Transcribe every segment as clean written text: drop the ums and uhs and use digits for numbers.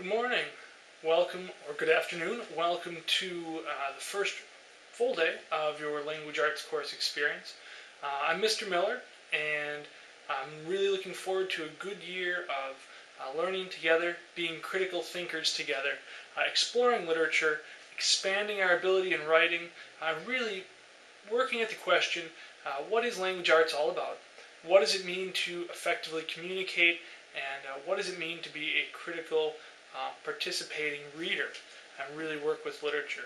Good morning, welcome, or good afternoon. Welcome to the first full day of your language arts course experience. I'm Mr. Miller, and I'm really looking forward to a good year of learning together, being critical thinkers together, exploring literature, expanding our ability in writing, really working at the question, what is language arts all about? What does it mean to effectively communicate, and what does it mean to be a critical participating reader and really work with literature.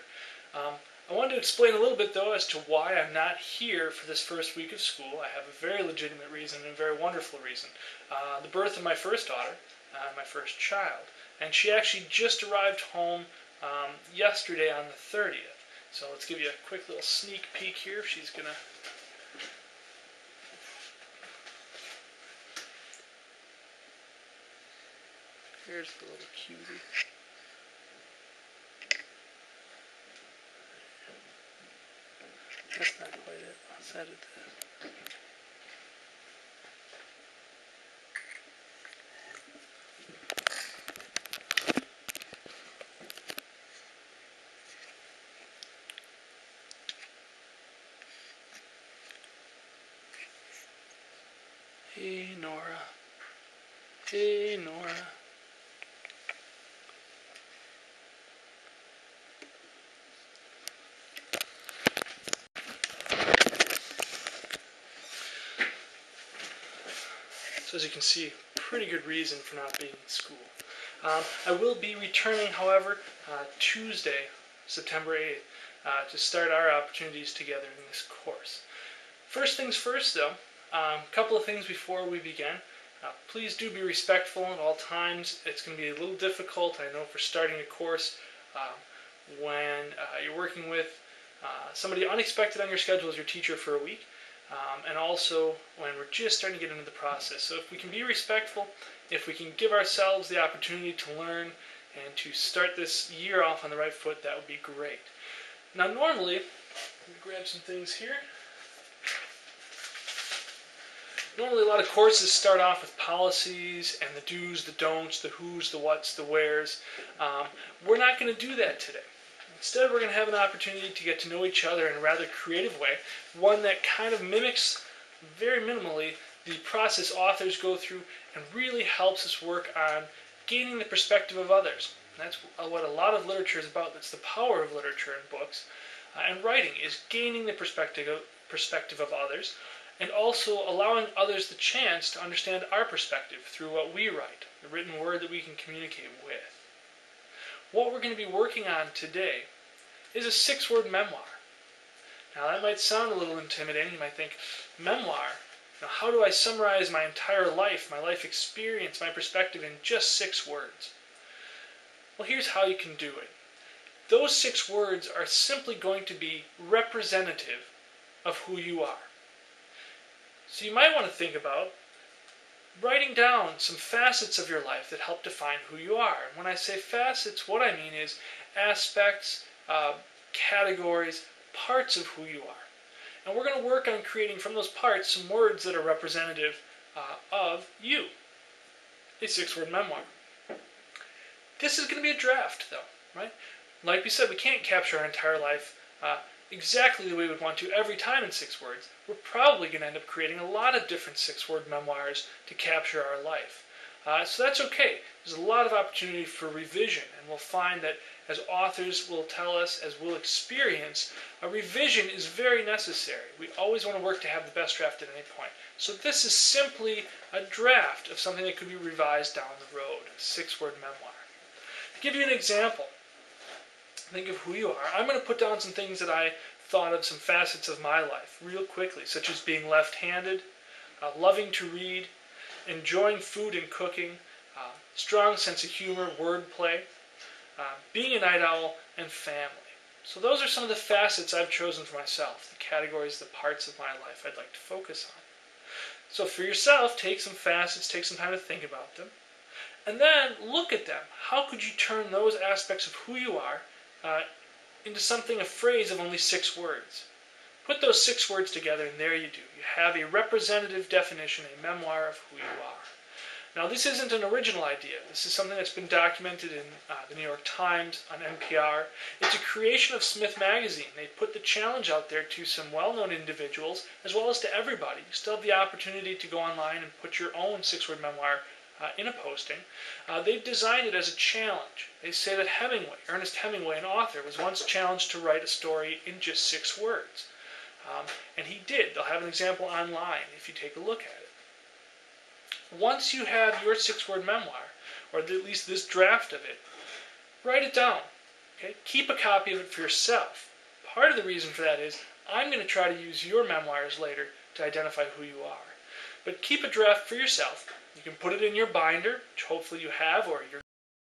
I wanted to explain a little bit though as to why I'm not here for this first week of school. I have a very legitimate reason and a very wonderful reason. The birth of my first daughter, my first child, and she actually just arrived home yesterday on the 30th. So let's give you a quick little sneak peek here if she's gonna. Here's the little cutie. That's not quite it. Let's edit that. Hey, Nora. Hey, Nora. So as you can see, pretty good reason for not being in school. I will be returning, however, Tuesday, September 8th, to start our opportunities together in this course. First things first, though, a couple of things before we begin. Please do be respectful at all times. It's going to be a little difficult, I know, for starting a course when you're working with somebody unexpected on your schedule as your teacher for a week. And also when we're just starting to get into the process. So if we can be respectful, if we can give ourselves the opportunity to learn and to start this year off on the right foot, that would be great. Now normally, let me grab some things here. Normally a lot of courses start off with policies and the do's, the don'ts, the who's, the what's, the where's. We're not going to do that today. Instead, we're going to have an opportunity to get to know each other in a rather creative way, one that kind of mimics, very minimally, the process authors go through and really helps us work on gaining the perspective of others. And that's what a lot of literature is about. That's the power of literature in books and writing, is gaining the perspective of others and also allowing others the chance to understand our perspective through what we write, the written word that we can communicate with. What we're going to be working on today is a 6-word memoir. Now that might sound a little intimidating. You might think, memoir? Now, how do I summarize my entire life, my life experience, my perspective in just 6 words? Well, here's how you can do it. Those 6 words are simply going to be representative of who you are. So you might want to think about writing down some facets of your life that help define who you are. And when I say facets, what I mean is aspects, categories, parts of who you are. And we're going to work on creating from those parts some words that are representative of you. A 6-word memoir. This is going to be a draft, though, right? Like we said, we can't capture our entire life exactly the way we would want to every time in 6 words. We're probably going to end up creating a lot of different 6-word memoirs to capture our life. So that's okay. There's a lot of opportunity for revision, and we'll find that as authors will tell us, as we'll experience, a revision is very necessary. We always want to work to have the best draft at any point. So this is simply a draft of something that could be revised down the road, a 6-word memoir. To give you an example, think of who you are. I'm going to put down some things that I thought of, some facets of my life, real quickly, such as being left-handed, loving to read, enjoying food and cooking, strong sense of humor, wordplay, being a night owl, and family. So those are some of the facets I've chosen for myself, the categories, the parts of my life I'd like to focus on. So for yourself, take some facets, take some time to think about them, and then look at them. How could you turn those aspects of who you are into something, a phrase of only 6 words? Put those 6 words together and there you do. You have a representative definition, a memoir of who you are. Now, this isn't an original idea. This is something that's been documented in the New York Times, on NPR. It's a creation of Smith Magazine. They put the challenge out there to some well-known individuals, as well as to everybody. You still have the opportunity to go online and put your own six-word memoir in a posting. They've designed it as a challenge. They say that Ernest Hemingway, an author, was once challenged to write a story in just 6 words. And he did. They'll have an example online if you take a look at it. Once you have your 6-word memoir, or at least this draft of it, write it down. Okay? Keep a copy of it for yourself. Part of the reason for that is I'm going to try to use your memoirs later to identify who you are. But keep a draft for yourself. You can put it in your binder, which hopefully you have, or your